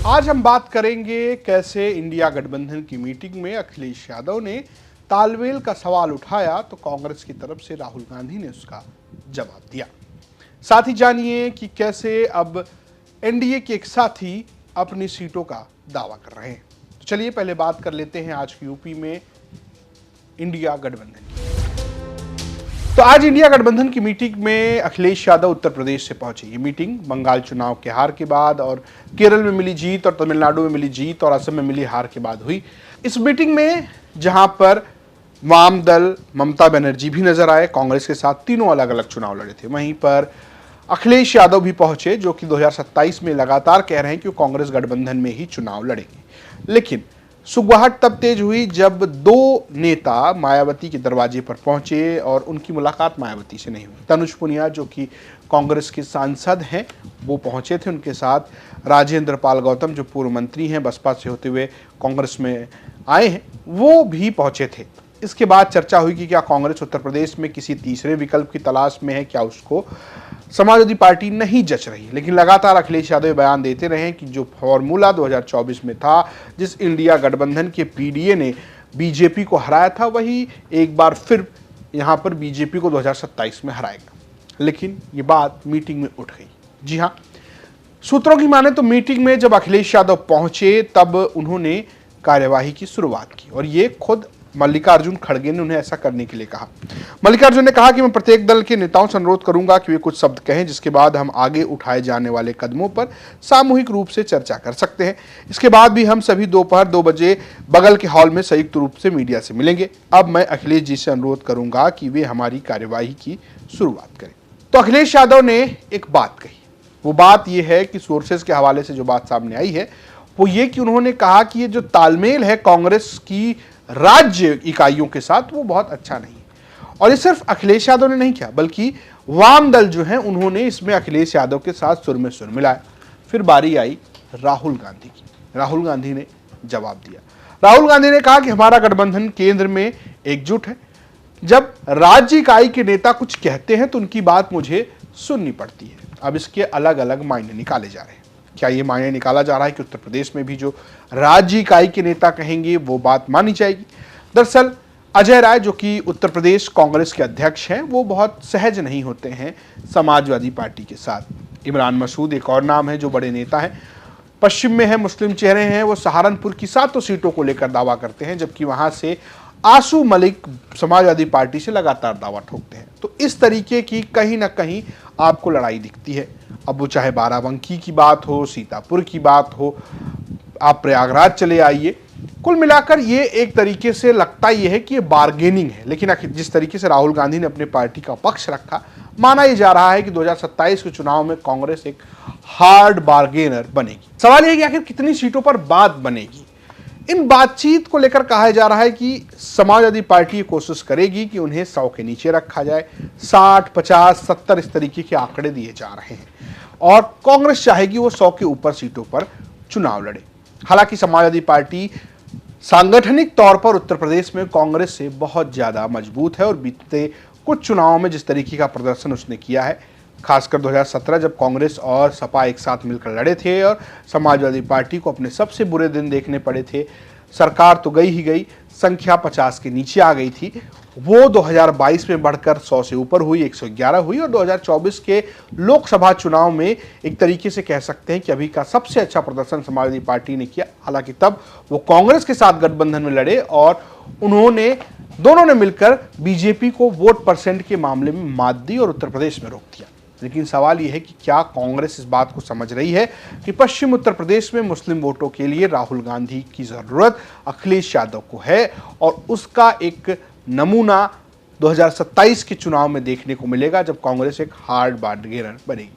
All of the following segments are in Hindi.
आज हम बात करेंगे कैसे इंडिया गठबंधन की मीटिंग में अखिलेश यादव ने तालमेल का सवाल उठाया तो कांग्रेस की तरफ से राहुल गांधी ने उसका जवाब दिया। साथ ही जानिए कि कैसे अब एनडीए के एक साथी अपनी सीटों का दावा कर रहे हैं। तो चलिए पहले बात कर लेते हैं आज की यूपी में इंडिया गठबंधन की। तो आज इंडिया गठबंधन की मीटिंग में अखिलेश यादव उत्तर प्रदेश से पहुंचे। ये मीटिंग बंगाल चुनाव के हार के बाद और केरल में मिली जीत और तमिलनाडु में मिली जीत और असम में मिली हार के बाद हुई। इस मीटिंग में जहां पर वाम दल ममता बनर्जी भी नजर आए, कांग्रेस के साथ तीनों अलग अलग चुनाव लड़े थे, वहीं पर अखिलेश यादव भी पहुंचे जो कि 2027 में लगातार कह रहे हैं कि वो कांग्रेस गठबंधन में ही चुनाव लड़ेंगे। लेकिन सुगबुगाहट तब तेज हुई जब दो नेता मायावती के दरवाजे पर पहुंचे और उनकी मुलाकात मायावती से नहीं हुई। तनुज पुनिया जो कि कांग्रेस के सांसद हैं वो पहुंचे थे, उनके साथ राजेंद्र पाल गौतम जो पूर्व मंत्री हैं बसपा से होते हुए कांग्रेस में आए हैं वो भी पहुंचे थे। इसके बाद चर्चा हुई कि क्या कांग्रेस उत्तर प्रदेश में किसी तीसरे विकल्प की तलाश में है, क्या उसको समाजवादी पार्टी नहीं जच रही। लेकिन लगातार अखिलेश यादव बयान देते रहे कि जो फॉर्मूला 2024 में था, जिस इंडिया गठबंधन के पीडीए ने बीजेपी को हराया था, वही एक बार फिर यहां पर बीजेपी को 2027 में हराएगा। लेकिन ये बात मीटिंग में उठ गई। जी हां, सूत्रों की माने तो मीटिंग में जब अखिलेश यादव पहुंचे तब उन्होंने कार्यवाही की शुरुआत की और ये खुद मल्लिकार्जुन खड़गे ने उन्हें ऐसा करने के लिए कहा। मल्लिकार्जुन ने कहा कि मैं प्रत्येक दल के नेताओं से अनुरोध करूंगा कि वे कुछ शब्द कहें जिसके बाद हम आगे उठाए जाने वाले कदमों पर सामूहिक रूप से चर्चा कर सकते हैं। इसके बाद भी हम सभी दोपहर 2 बजे बगल के हॉल में संयुक्त रूप से मीडिया से मिलेंगे। अब मैं अखिलेश जी से अनुरोध करूंगा कि वे हमारी कार्यवाही की शुरुआत करें। तो अखिलेश यादव ने एक बात कही, वो बात यह है कि सोर्सेज के हवाले से जो बात सामने आई है वो ये कि उन्होंने कहा कि ये जो तालमेल है कांग्रेस की राज्य इकाइयों के साथ वो बहुत अच्छा नहीं है। और ये सिर्फ अखिलेश यादव ने नहीं किया बल्कि वाम दल जो हैं उन्होंने इसमें अखिलेश यादव के साथ सुर में सुर मिलाया। फिर बारी आई राहुल गांधी की। राहुल गांधी ने जवाब दिया। राहुल गांधी ने कहा कि हमारा गठबंधन केंद्र में एकजुट है। जब राज्य इकाई के नेता कुछ कहते हैं तो उनकी बात मुझे सुननी पड़ती है। अब इसके अलग अलग मायने निकाले जा रहे हैं। क्या ये मायने निकाला जा रहा है कि उत्तर प्रदेश में भी जो राज्य इकाई के नेता कहेंगे वो बात मानी जाएगी? दरअसल अजय राय जो कि उत्तर प्रदेश कांग्रेस के अध्यक्ष हैं वो बहुत सहज नहीं होते हैं समाजवादी पार्टी के साथ। इमरान मसूद एक और नाम है जो बड़े नेता हैं, पश्चिम में है, मुस्लिम चेहरे हैं, वो सहारनपुर की 7 सीटों को लेकर दावा करते हैं जबकि वहां से आसू मलिक समाजवादी पार्टी से लगातार दावा ठोकते हैं। तो इस तरीके की कहीं ना कहीं आपको लड़ाई दिखती है। अब वो चाहे बाराबंकी की बात हो, सीतापुर की बात हो, आप प्रयागराज चले आइए, कुल मिलाकर ये एक तरीके से लगता ये है कि ये बार्गेनिंग है। लेकिन जिस तरीके से राहुल गांधी ने अपने पार्टी का पक्ष रखा, माना यह जा रहा है कि 2027 के चुनाव में कांग्रेस एक हार्ड बार्गेनर बनेगी। सवाल यह है कि आखिर कितनी सीटों पर बात बनेगी। इन बातचीत को लेकर कहा जा रहा है कि समाजवादी पार्टी कोशिश करेगी कि उन्हें 100 के नीचे रखा जाए, 60, 50, 70 इस तरीके के आंकड़े दिए जा रहे हैं और कांग्रेस चाहेगी वो 100 के ऊपर सीटों पर चुनाव लड़े। हालांकि समाजवादी पार्टी सांगठनिक तौर पर उत्तर प्रदेश में कांग्रेस से बहुत ज्यादा मजबूत है और बीते कुछ चुनावों में जिस तरीके का प्रदर्शन उसने किया है, खासकर 2017 जब कांग्रेस और सपा एक साथ मिलकर लड़े थे और समाजवादी पार्टी को अपने सबसे बुरे दिन देखने पड़े थे, सरकार तो गई ही गई, संख्या 50 के नीचे आ गई थी, वो 2022 में बढ़कर 100 से ऊपर हुई, 111 हुई और 2024 के लोकसभा चुनाव में एक तरीके से कह सकते हैं कि अभी का सबसे अच्छा प्रदर्शन समाजवादी पार्टी ने किया। हालांकि तब वो कांग्रेस के साथ गठबंधन में लड़े और दोनों ने मिलकर बीजेपी को वोट परसेंट के मामले में मात दी और उत्तर प्रदेश में रोक दिया। लेकिन सवाल यह है कि क्या कांग्रेस इस बात को समझ रही है कि पश्चिम उत्तर प्रदेश में मुस्लिम वोटों के लिए राहुल गांधी की जरूरत अखिलेश यादव को है और उसका एक नमूना 2027 के चुनाव में देखने को मिलेगा जब कांग्रेस एक हार्ड बार्गेनर बनेगी।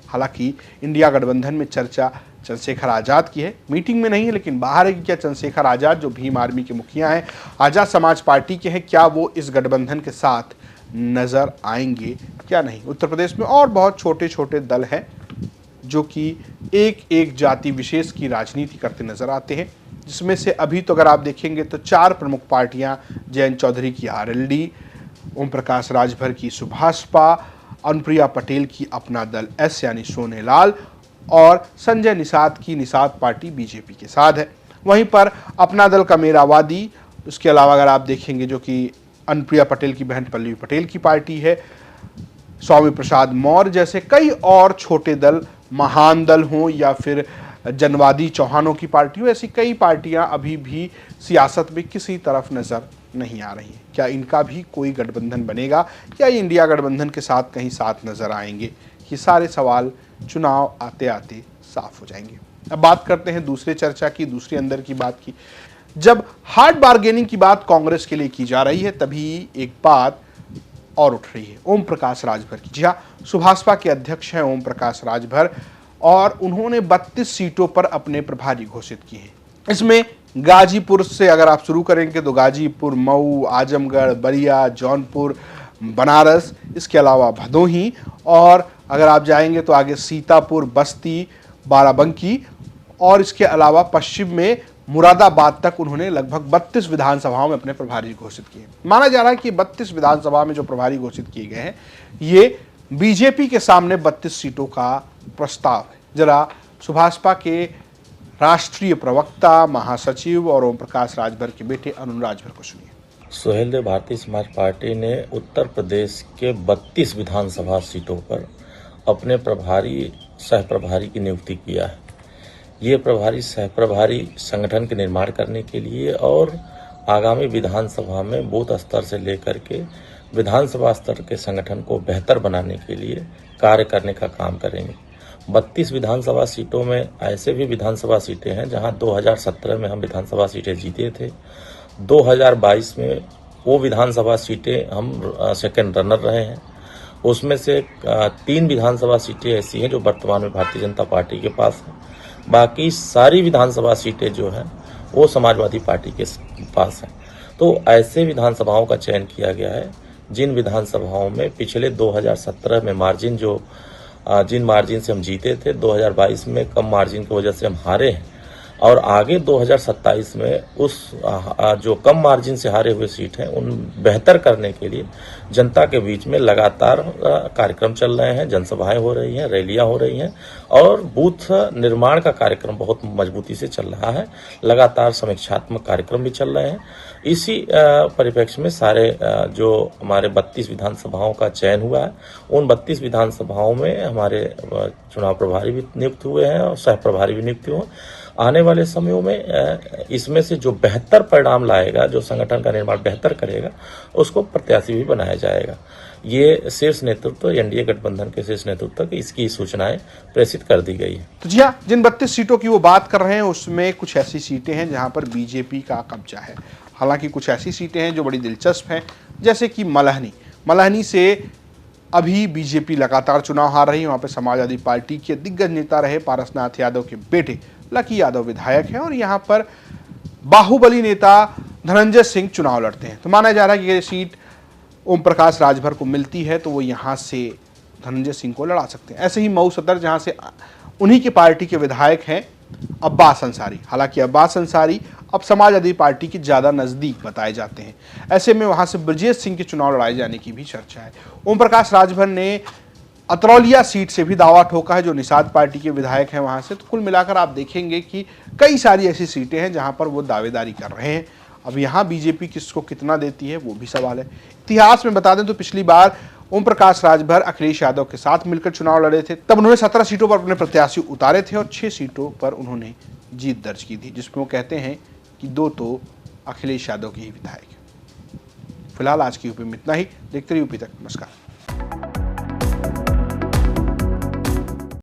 हालांकि इंडिया गठबंधन में चर्चा चंद्रशेखर आजाद की है, मीटिंग में नहीं है लेकिन बाहर है कि क्या चंद्रशेखर आजाद जो भीम आर्मी के मुखिया हैं, आजाद समाज पार्टी के हैं, क्या वो इस गठबंधन के साथ नजर आएंगे क्या नहीं। उत्तर प्रदेश में और बहुत छोटे छोटे दल हैं जो कि एक जाति विशेष की राजनीति करते नजर आते हैं, जिसमें से अभी तो अगर आप देखेंगे तो 4 प्रमुख पार्टियां जयंत चौधरी की आरएलडी, ओम प्रकाश राजभर की सुभाषपा, अनुप्रिया पटेल की अपना दल एस यानी सोनेलाल और संजय निषाद की निषाद पार्टी बीजेपी के साथ है। वहीं पर अपना दल का मेरावादी, उसके अलावा अगर आप देखेंगे जो कि अनुप्रिया पटेल की बहन पल्लवी पटेल की पार्टी है, स्वामी प्रसाद मौर्य जैसे कई और छोटे दल, महान दल हों या फिर जनवादी चौहानों की पार्टी हो, ऐसी कई पार्टियां अभी भी सियासत में किसी तरफ नजर नहीं आ रही हैं। क्या इनका भी कोई गठबंधन बनेगा? क्या ये इंडिया गठबंधन के साथ कहीं साथ नजर आएंगे? ये सारे सवाल चुनाव आते आते साफ हो जाएंगे। अब बात करते हैं दूसरे चर्चा की, दूसरे अंदर की बात की। जब हार्ड बार्गेनिंग की बात कांग्रेस के लिए की जा रही है, तभी एक बात और उठ रही है ओम प्रकाश राजभर की। जी हाँ, सुभाषपा के अध्यक्ष हैं ओम प्रकाश राजभर और उन्होंने 32 सीटों पर अपने प्रभारी घोषित किए हैं। इसमें गाजीपुर से अगर आप शुरू करेंगे तो गाजीपुर, मऊ, आजमगढ़, बलिया, जौनपुर, बनारस, इसके अलावा भदोही, और अगर आप जाएंगे तो आगे सीतापुर, बस्ती, बाराबंकी और इसके अलावा पश्चिम में मुरादाबाद तक उन्होंने लगभग 32 विधानसभाओं में अपने प्रभारी घोषित किए। माना जा रहा है कि 32 विधानसभा में जो प्रभारी घोषित किए गए हैं ये बीजेपी के सामने 32 सीटों का प्रस्ताव है। जरा सुभाषपा के राष्ट्रीय प्रवक्ता, महासचिव और ओम प्रकाश राजभर के बेटे अरुण राजभर को सुनिए। सुहेलदेव भारतीय समाज पार्टी ने उत्तर प्रदेश के 32 विधानसभा सीटों पर अपने प्रभारी सह प्रभारी की नियुक्ति किया है। ये प्रभारी सह प्रभारी संगठन के निर्माण करने के लिए और आगामी विधानसभा में बूथ स्तर से लेकर के विधानसभा स्तर के संगठन को बेहतर बनाने के लिए कार्य करने का काम करेंगे। 32 विधानसभा सीटों में ऐसे भी विधानसभा सीटें हैं जहां 2017 में हम विधानसभा सीटें जीते थे। 2022 में वो विधानसभा सीटें हम सेकंड रनर रहे हैं। उसमें से 3 विधानसभा सीटें ऐसी हैं जो वर्तमान में भारतीय जनता पार्टी के पास हैं। बाकी सारी विधानसभा सीटें जो हैं वो समाजवादी पार्टी के पास हैं। तो ऐसे विधानसभाओं का चयन किया गया है जिन विधानसभाओं में पिछले 2017 में जिन मार्जिन से हम जीते थे, 2022 में कम मार्जिन की वजह से हम हारे हैं और आगे 2027 में उस जो कम मार्जिन से हारे हुए सीट हैं उन बेहतर करने के लिए जनता के बीच में लगातार कार्यक्रम चल रहे हैं, जनसभाएं हो रही हैं, रैलियां हो रही हैं और बूथ निर्माण का कार्यक्रम बहुत मजबूती से चल रहा है। लगातार समीक्षात्मक कार्यक्रम भी चल रहे हैं। इसी परिप्रेक्ष्य में सारे जो हमारे 32 विधानसभाओं का चयन हुआ है, उन 32 विधानसभाओं में हमारे चुनाव प्रभारी भी नियुक्त हुए हैं और सह प्रभारी भी नियुक्त हुए। आने वाले समयों में इसमें से जो बेहतर परिणाम लाएगा, जो संगठन का निर्माण बेहतर करेगा, उसको प्रत्याशी भी बनाया जाएगा। ये शीर्ष नेतृत्व, एनडीए गठबंधन के शीर्ष नेतृत्व तक इसकी सूचनाएं प्रेषित कर दी गई है। तो जी हाँ, जिन 32 सीटों की वो बात कर रहे हैं उसमें कुछ ऐसी सीटें हैं जहां पर बीजेपी का कब्जा है। हालांकि कुछ ऐसी सीटें हैं जो बड़ी दिलचस्प हैं, जैसे कि मलहनी से अभी बीजेपी लगातार चुनाव हार रही है। वहां पर समाजवादी पार्टी के दिग्गज नेता रहे पारसनाथ यादव के बेटे लकी यादव विधायक हैं और यहाँ पर बाहुबली नेता धनंजय सिंह चुनाव लड़ते हैं। तो माना जा रहा है कि ये सीट ओम प्रकाश राजभर को मिलती है तो वो यहाँ से धनंजय सिंह को लड़ा सकते हैं। ऐसे ही मऊ सदर, जहाँ से उन्हीं की पार्टी के विधायक हैं अब्बास अंसारी। हालांकि अब्बास अंसारी अब समाजवादी पार्टी के ज़्यादा नज़दीक बताए जाते हैं। ऐसे में वहाँ से ब्रजेश सिंह के चुनाव लड़ाए जाने की भी चर्चा है। ओम प्रकाश राजभर ने अतरौलिया सीट से भी दावा ठोका है, जो निषाद पार्टी के विधायक हैं वहाँ से। तो कुल मिलाकर आप देखेंगे कि कई सारी ऐसी सीटें हैं जहाँ पर वो दावेदारी कर रहे हैं। अब यहाँ बीजेपी किसको कितना देती है वो भी सवाल है। इतिहास में बता दें तो पिछली बार ओम प्रकाश राजभर अखिलेश यादव के साथ मिलकर चुनाव लड़े थे। तब उन्होंने 17 सीटों पर अपने प्रत्याशी उतारे थे और 6 सीटों पर उन्होंने जीत दर्ज की थी, जिसमें वो कहते हैं कि 2 तो अखिलेश यादव के ही विधायक हैं। फिलहाल आज की यूपी में इतना ही। देखते रहिए यूपी तक। नमस्कार।